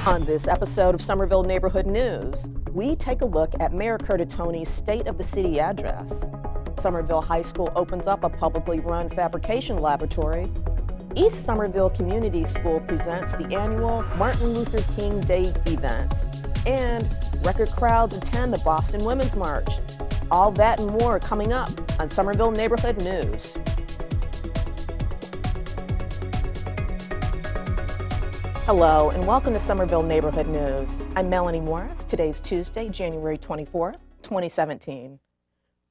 On this episode of Somerville Neighborhood News, we take a look at Mayor Curtatone's State of the City address. Somerville High School opens up a publicly run fabrication laboratory. East Somerville Community School presents the annual Martin Luther King Day event. And record crowds attend the Boston Women's March. All that and more coming up on Somerville Neighborhood News. Hello and welcome to Somerville Neighborhood News. I'm Melanie Morris. Today's Tuesday, January 24th, 2017.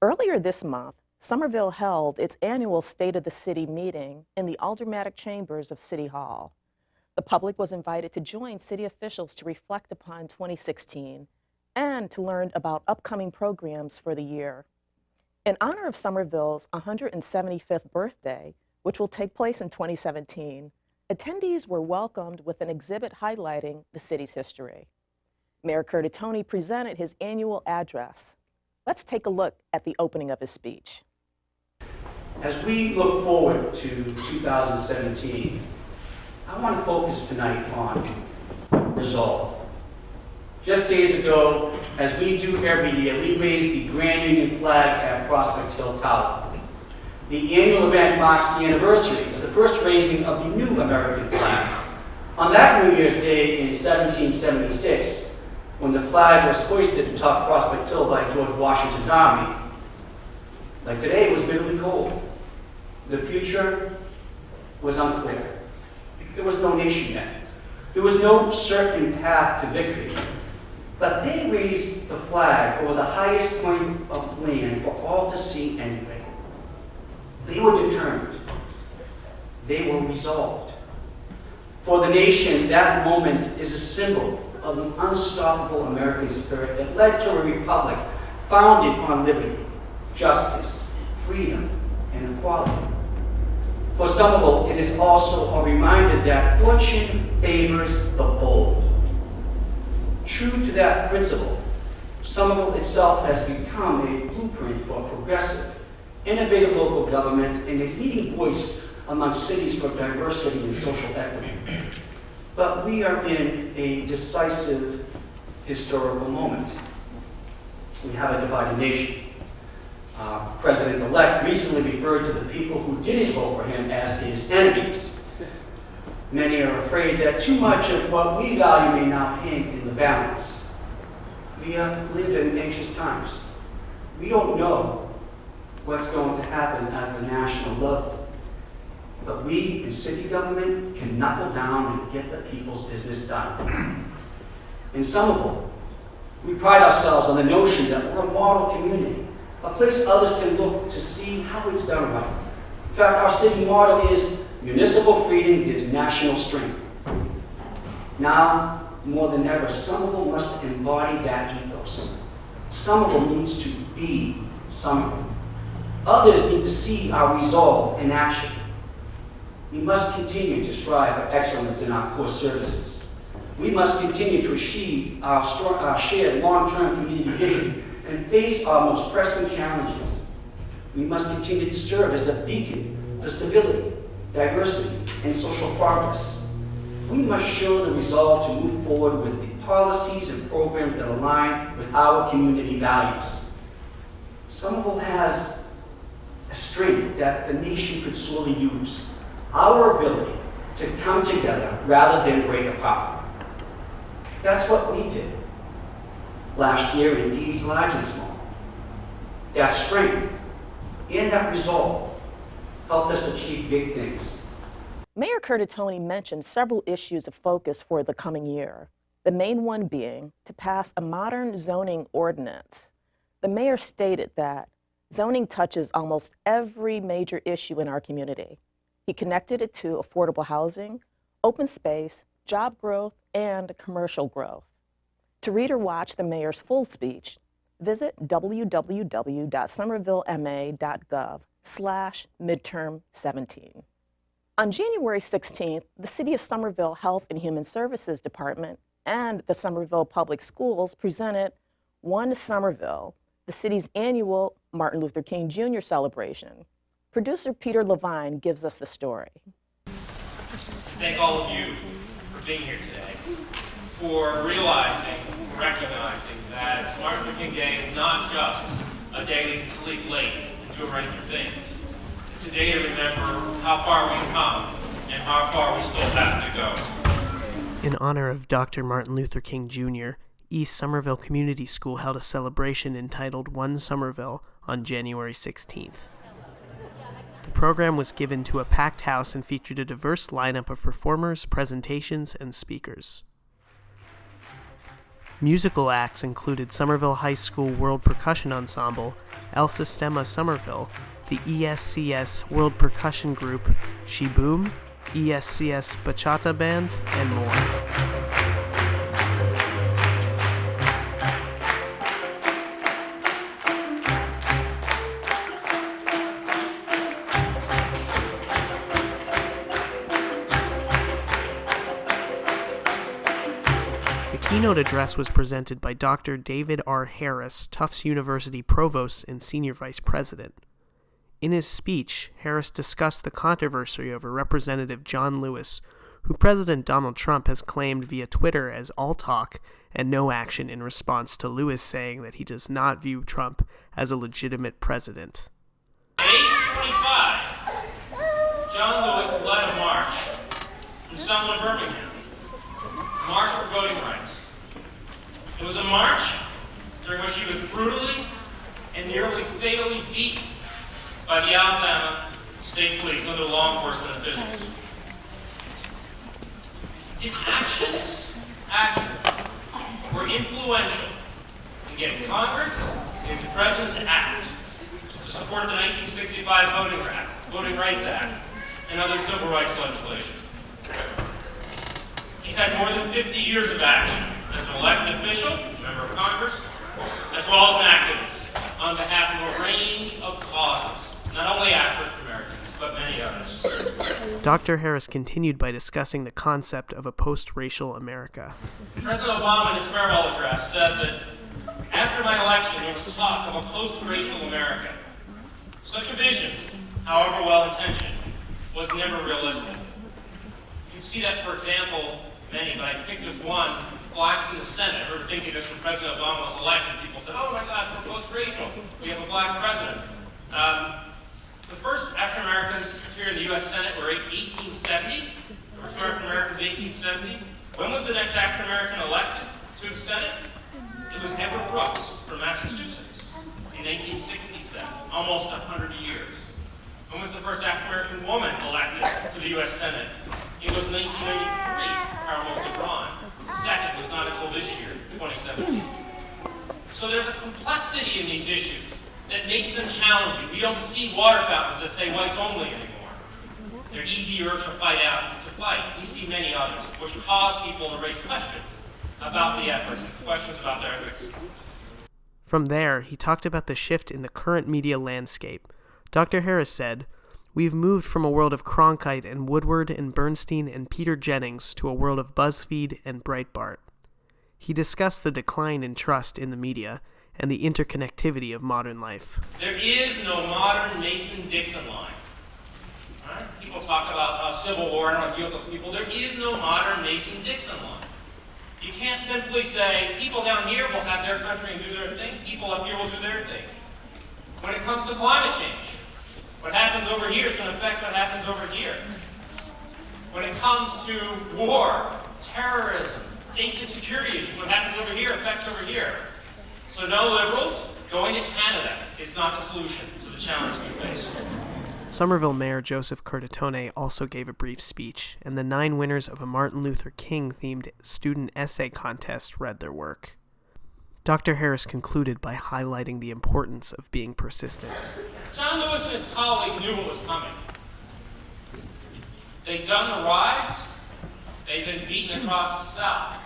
Earlier this month, Somerville held its annual State of the City meeting in the aldermanic chambers of City Hall. The public was invited to join city officials to reflect upon 2016 and to learn about upcoming programs for the year. In honor of Somerville's 175th birthday, which will take place in 2017, attendees were welcomed with an exhibit highlighting the city's history. Mayor Curtatone presented his annual address. Let's take a look at the opening of his speech. As we look forward to 2017, I want to focus tonight on resolve. Just days ago, as we do every year, we raised the Grand Union flag at Prospect Hill Tower. The annual event marks the anniversary of the first raising of the new American flag. On that New Year's Day in 1776, when the flag was hoisted atop Prospect Hill by George Washington's army, like today, it was bitterly cold. The future was unclear. There was no nation yet. There was no certain path to victory. But they raised the flag over the highest point of land for all to see anyway. They were determined. They were resolved. For the nation, that moment is a symbol of the unstoppable American spirit that led to a republic founded on liberty, justice, freedom, and equality. For Somerville, it is also a reminder that fortune favors the bold. True to that principle, Somerville itself has become a blueprint for progressive, innovative local government and a leading voice among cities for diversity and social equity. But we are in a decisive historical moment. We have a divided nation. President-elect recently referred to the people who didn't vote for him as his enemies. Many are afraid that too much of what we value may now hang in the balance. We live in anxious times. We don't know what's going to happen at the national level. But we in city government can knuckle down and get the people's business done. In Somerville, we pride ourselves on the notion that we're a model community, a place others can look to see how it's done right. In fact, our city motto is municipal freedom gives national strength. Now, more than ever, Somerville must embody that ethos. Somerville needs to be Somerville. Others need to see our resolve in action. We must continue to strive for excellence in our core services. We must continue to achieve our shared long-term community vision and face our most pressing challenges. We must continue to serve as a beacon for civility, diversity, and social progress. We must show the resolve to move forward with the policies and programs that align with our community values. Somerville has a strength that the nation could sorely use. Our ability to come together rather than break apart. That's what we did last year in deeds large and small. That strength and that resolve helped us achieve big things. Mayor Curtatone mentioned several issues of focus for the coming year, the main one being to pass a modern zoning ordinance. The mayor stated that zoning touches almost every major issue in our community. He connected it to affordable housing, open space, job growth, and commercial growth. To read or watch the mayor's full speech, visit www.somervillema.gov/midterm17. On January 16th, the City of Somerville Health and Human Services Department and the Somerville Public Schools presented One Somerville, the city's annual Martin Luther King Jr. celebration. Producer Peter Levine gives us the story. Thank all of you for being here today. for realizing, recognizing that Martin Luther King Day is not just a day we can sleep late and do a range of things. It's a day to remember how far we've come and how far we still have to go. In honor of Dr. Martin Luther King Jr., East Somerville Community School held a celebration entitled One Somerville on January 16th. The program was given to a packed house and featured a diverse lineup of performers, presentations, and speakers. Musical acts included Somerville High School World Percussion Ensemble, El Sistema Somerville, the ESCS World Percussion Group, She Boom, ESCS Bachata Band, and more. The keynote address was presented by Dr. David R. Harris, Tufts University Provost and Senior Vice President. In his speech, Harris discussed the controversy over Representative John Lewis, who President Donald Trump has claimed via Twitter as all talk and no action in response to Lewis saying that he does not view Trump as a legitimate president. At age 25, John Lewis led a march from Selma to Birmingham. A march for voting rights. It was a march during which he was brutally and nearly fatally beaten by the Alabama State Police and other law enforcement officials. His actions were influential in getting Congress and the President to act to support the 1965 Voting Rights Act, and other civil rights legislation. He's had more than 50 years of action as an elected official, a member of Congress, as well as an activist on behalf of a range of causes, not only African Americans, but many others. Dr. Harris continued by discussing the concept of a post-racial America. President Obama in his farewell address said that after my election there was talk of a post-racial America. Such a vision, however well-intentioned, was never realistic. You can see that, for example, many, but I picked just one, blacks in the Senate. I remember thinking this when President Obama was elected. People said, oh my gosh, we're post-racial. We have a black president. The first African Americans here in the U.S. Senate were 1870. There were two African Americans in 1870. When was the next African American elected to the Senate? It was Edward Brooks from Massachusetts in 1867, almost 100 years. When was the first African American woman elected to the U.S. Senate? It was 1993, Carol LeBron. The second was not until this year, 2017. So there's a complexity in these issues that makes them challenging. We don't see water fountains that say whites only anymore. They're easier to fight. We see many others, which cause people to raise questions about the efforts and questions about their ethics. From there, he talked about the shift in the current media landscape. Dr. Harris said, "We've moved from a world of Cronkite and Woodward and Bernstein and Peter Jennings to a world of BuzzFeed and Breitbart." He discussed the decline in trust in the media and the interconnectivity of modern life. There is no modern Mason-Dixon line. Right? People talk about Civil War and how to deal with those people. There is no modern Mason-Dixon line. You can't simply say, people down here will have their country and do their thing, people up here will do their thing. When it comes to climate change, what happens over here is going to affect what happens over here. When it comes to war, terrorism, basic security issues, what happens over here affects over here. So no liberals, going to Canada is not the solution to the challenge we face. Somerville Mayor Joseph Curtatone also gave a brief speech, and the 9 winners of a Martin Luther King-themed student essay contest read their work. Dr. Harris concluded by highlighting the importance of being persistent. John Lewis and his colleagues knew what was coming. They'd done the rides. They'd been beaten across the South.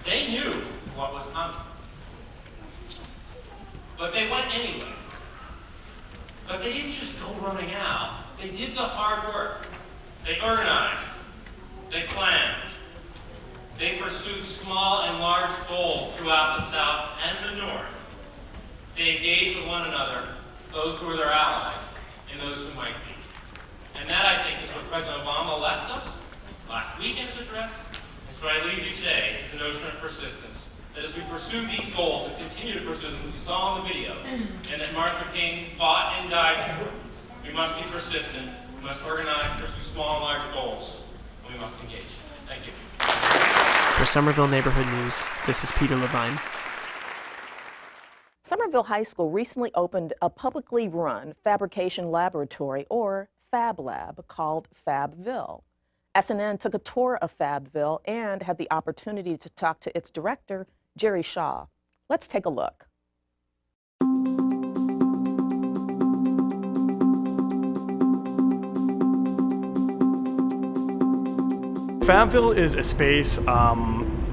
They knew what was coming. But they went anyway. But they didn't just go running out. They did the hard work. They organized. They planned. They pursued small and large goals throughout the South and the North. They engaged with one another, those who were their allies, and those who might be. And that, I think, is what President Obama left us last week in his address, And so what I leave you today is the notion of persistence, that as we pursue these goals and continue to pursue them, we saw in the video, and that Martha King fought and died for, we must be persistent, we must organize, pursue small and large goals, and we must engage. Thank you. For Somerville Neighborhood News, this is Peter Levine. Somerville High School recently opened a publicly run Fabrication Laboratory, or Fab Lab, called FabVille. SNN took a tour of FabVille and had the opportunity to talk to its director, Jerry Shaw. Let's take a look. FabVille is a space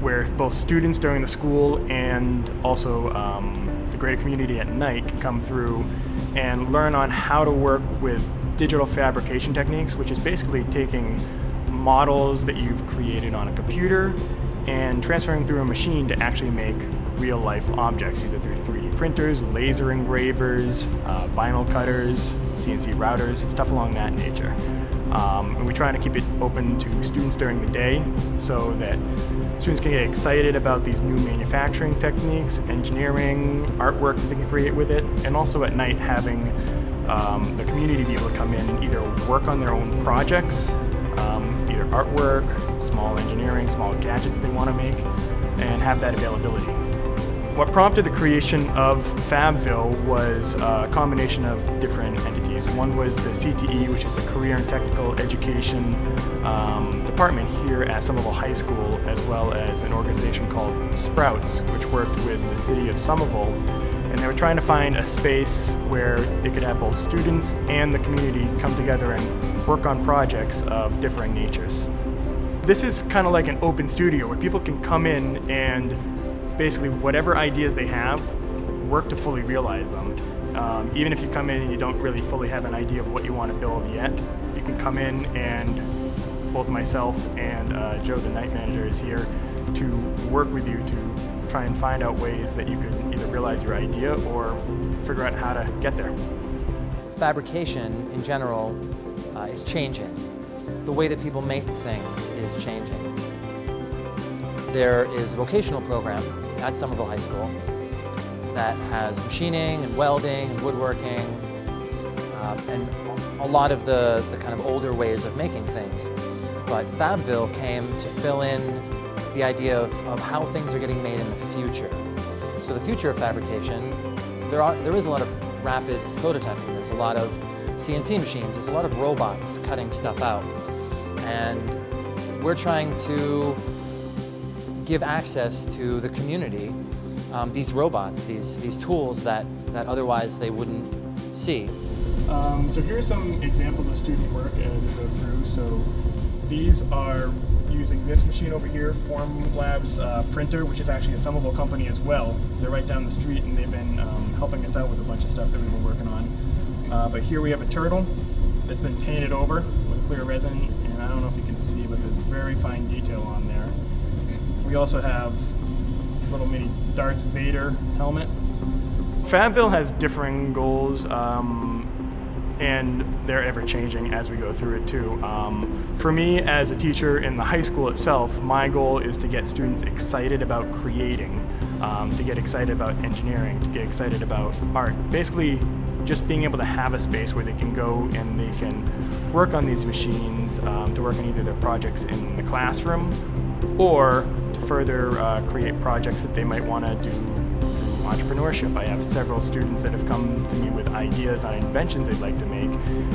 where both students during the school and also the greater community at night can come through and learn on how to work with digital fabrication techniques, which is basically taking models that you've created on a computer and transferring through a machine to actually make real-life objects, either through 3D printers, laser engravers, vinyl cutters, CNC routers, stuff along that nature. And we're trying to keep it open to students during the day so that students can get excited about these new manufacturing techniques, engineering, artwork that they can create with it, and also at night having the community be able to come in and either work on their own projects, either artwork, small engineering, small gadgets that they want to make, and have that availability. What prompted the creation of FabVille was a combination of different entities. One was the CTE, which is the Career and Technical Education department here at Somerville High School, as well as an organization called Sprouts, which worked with the city of Somerville. And they were trying to find a space where they could have both students and the community come together and work on projects of differing natures. This is kind of like an open studio where people can come in and basically whatever ideas they have, work to fully realize them. Even if you come in and you don't really fully have an idea of what you want to build yet, you can come in and both myself and Joe, the night manager, is here to work with you to try and find out ways that you could either realize your idea or figure out how to get there. Fabrication in general is changing. The way that people make things is changing. There is a vocational program at Somerville High School that has machining and welding and woodworking and a lot of the kind of older ways of making things. But FabVille came to fill in the idea of how things are getting made in the future. So the future of fabrication, there is a lot of rapid prototyping. There's a lot of CNC machines. There's a lot of robots cutting stuff out. And we're trying to give access to the community these robots, these tools that otherwise they wouldn't see. So here are some examples of student work as we go through. So these are using this machine over here, Formlabs printer, which is actually a Somerville company as well. They're right down the street and they've been helping us out with a bunch of stuff that we've been working on. But here we have a turtle that's been painted over with clear resin, and I don't know if you can see, but there's very fine detail on there. We also have a little mini Darth Vader helmet. FabVille has differing goals, and they're ever changing as we go through it too. For me, as a teacher in the high school itself, my goal is to get students excited about creating, to get excited about engineering, to get excited about art. Basically, just being able to have a space where they can go and they can work on these machines, to work on either their projects in the classroom or to further create projects that they might want to do through entrepreneurship. I have several students that have come to me with ideas on inventions they'd like to make,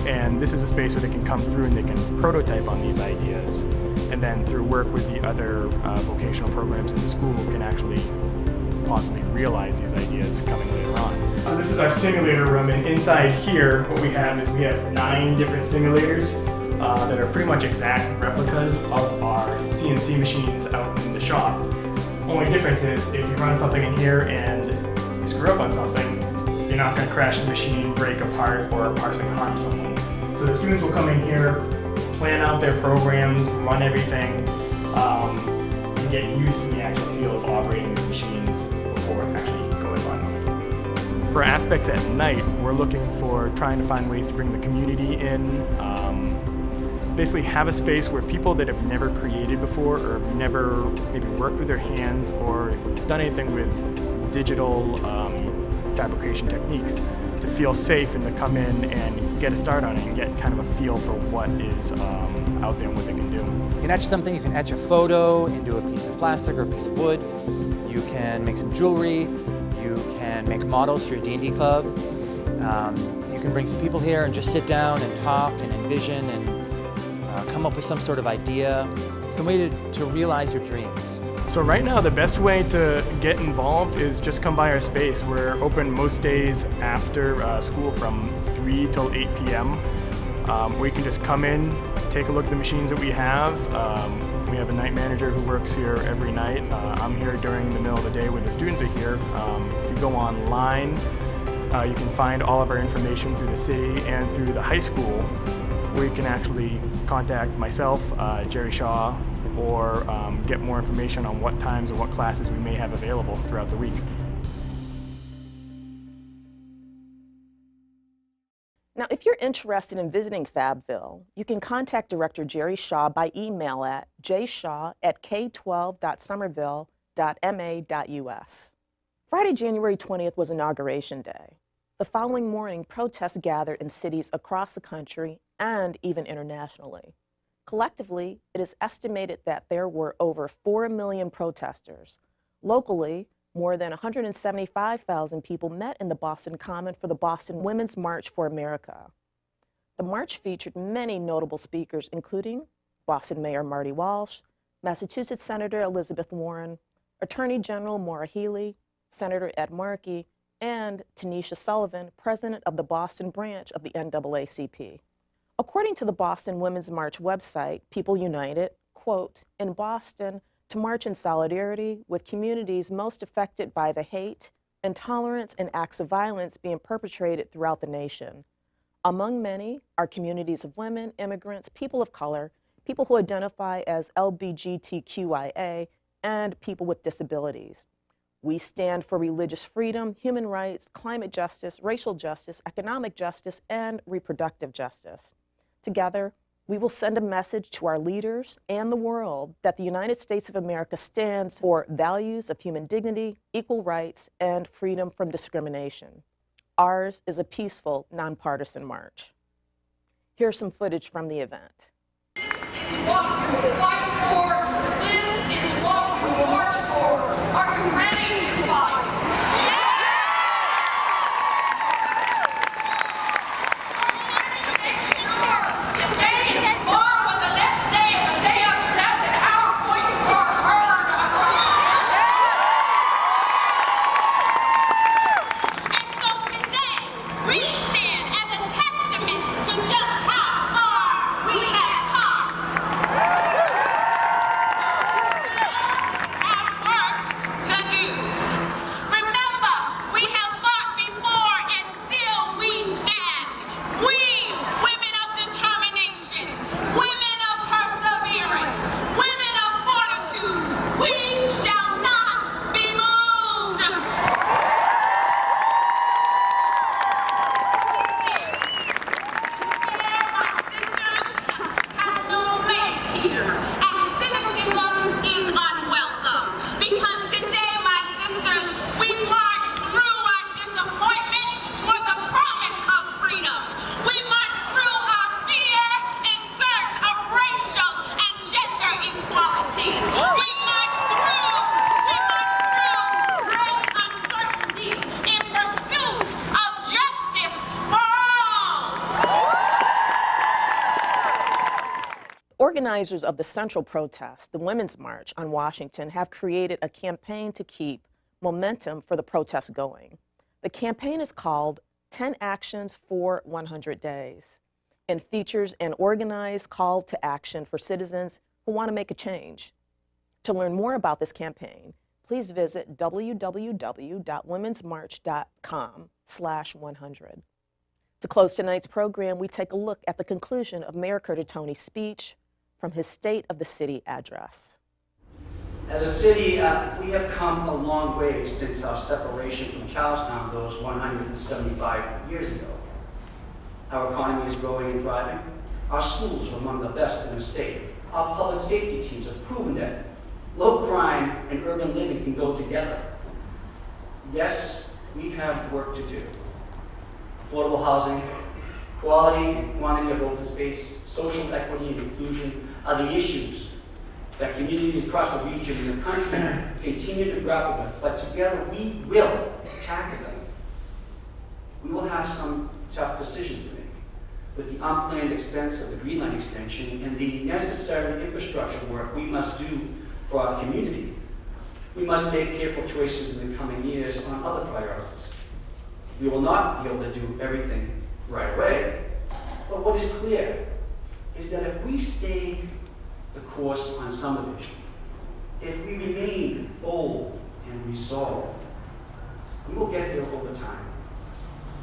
and this is a space where they can come through and they can prototype on these ideas, and then through work with the other vocational programs in the school can actually possibly realize these ideas coming later on. So this is our simulator room, and inside here what we have is we have 9 different simulators that are pretty much exact replicas of our CNC machines out in the shop. Only difference is if you run something in here and you screw up on something, you're not going to crash the machine, break apart, or partially harm someone. So the students will come in here, plan out their programs, run everything, and get used to the actual feel of operating these machines before actually going on them. For aspects at night, we're looking for trying to find ways to bring the community in. basically have a space where people that have never created before or have never maybe worked with their hands or done anything with digital fabrication techniques to feel safe and to come in and get a start on it and get kind of a feel for what is out there and what they can do. You can etch something, you can etch a photo into a piece of plastic or a piece of wood. You can make some jewelry. You can make models for your D&D club. You can bring some people here and just sit down and talk and envision and come up with some sort of idea, some way to realize your dreams. So right now the best way to get involved is just come by our space. We're open most days after school from 3 till 8 p.m. Where you can just come in, take a look at the machines that we have. We have a night manager who works here every night. I'm here during the middle of the day when the students are here. If you go online, you can find all of our information through the city and through the high school, where you can actually contact myself, Jerry Shaw, or get more information on what times and what classes we may have available throughout the week. Now, if you're interested in visiting FabVille, you can contact Director Jerry Shaw by email at jshaw@k12.somerville.ma.us. Friday, January 20th was Inauguration Day. The following morning, protests gathered in cities across the country and even internationally. Collectively, it is estimated that there were over 4 million protesters. Locally, more than 175,000 people met in the Boston Common for the Boston Women's March for America. The march featured many notable speakers, including Boston Mayor Marty Walsh, Massachusetts Senator Elizabeth Warren, Attorney General Maura Healey, Senator Ed Markey, and Tanisha Sullivan, president of the Boston branch of the NAACP. According to the Boston Women's March website, people united, quote, in Boston to march in solidarity with communities most affected by the hate, intolerance, and acts of violence being perpetrated throughout the nation. Among many are communities of women, immigrants, people of color, people who identify as LGBTQIA, and people with disabilities. We stand for religious freedom, human rights, climate justice, racial justice, economic justice, and reproductive justice. Together, we will send a message to our leaders and the world that the United States of America stands for values of human dignity, equal rights, and freedom from discrimination. Ours is a peaceful, nonpartisan march. Here's some footage from the event. This is what we will fight for. This is what we will march for. Are you ready to fight? Organizers of the central protest, the Women's March on Washington, have created a campaign to keep momentum for the protest going. The campaign is called 10 Actions for 100 Days and features an organized call to action for citizens who want to make a change. To learn more about this campaign, please visit www.womensmarch.com/100. To close tonight's program, we take a look at the conclusion of Mayor Curtatone's speech from his State of the City address. As a city, we have come a long way since our separation from Charlestown those 175 years ago. Our economy is growing and thriving. Our schools are among the best in the state. Our public safety teams have proven that low crime and urban living can go together. Yes, we have work to do. Affordable housing, quality and quantity of open space, social equity and inclusion are the issues that communities across the region and the country continue to grapple with, but together we will tackle them. We will have some tough decisions to make with the unplanned expense of the Green Line extension and the necessary infrastructure work we must do for our community. We must make careful choices in the coming years on other priorities. We will not be able to do everything right away, but what is clear is that if we stay the course on Somerville, if we remain bold and resolved, we will get there over time.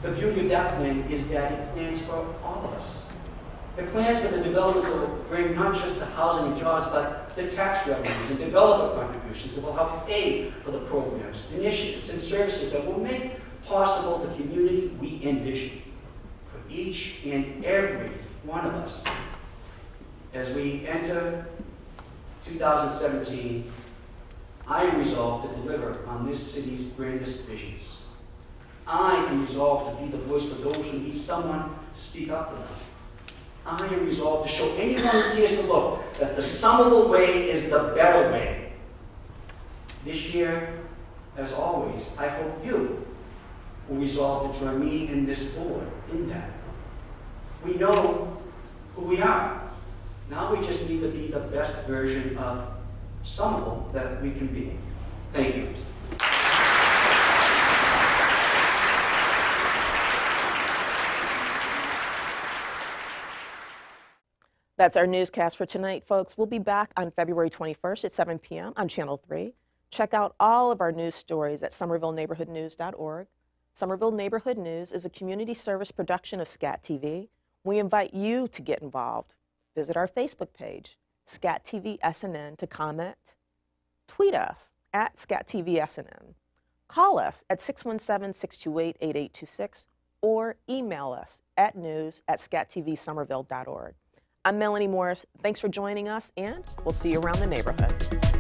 The beauty of that plan is that it plans for all of us. It plans for the development that will bring not just the housing and jobs, but the tax revenues and developer contributions that will help pay for the programs, initiatives, and services that will make possible the community we envision for each and every one of us. As we enter 2017, I am resolved to deliver on this city's grandest visions. I am resolved to be the voice for those who need someone to speak up for them. I am resolved to show anyone who cares to look that the Somerville way is the better way. This year, as always, I hope you will resolve to join me and this board in that. We know who we are. Now we just need to be the best version of Somerville that we can be. Thank you. That's our newscast for tonight, folks. We'll be back on February 21st at 7 p.m. on Channel 3. Check out all of our news stories at somervilleneighborhoodnews.org. Somerville Neighborhood News is a community service production of SCATV. We invite you to get involved. Visit our Facebook page, SCATV SNN, to comment. Tweet us at SCATV SNN. Call us at 617-628-8826 or email us at news@scatvsomerville.org. I'm Melanie Morris. Thanks for joining us, and we'll see you around the neighborhood.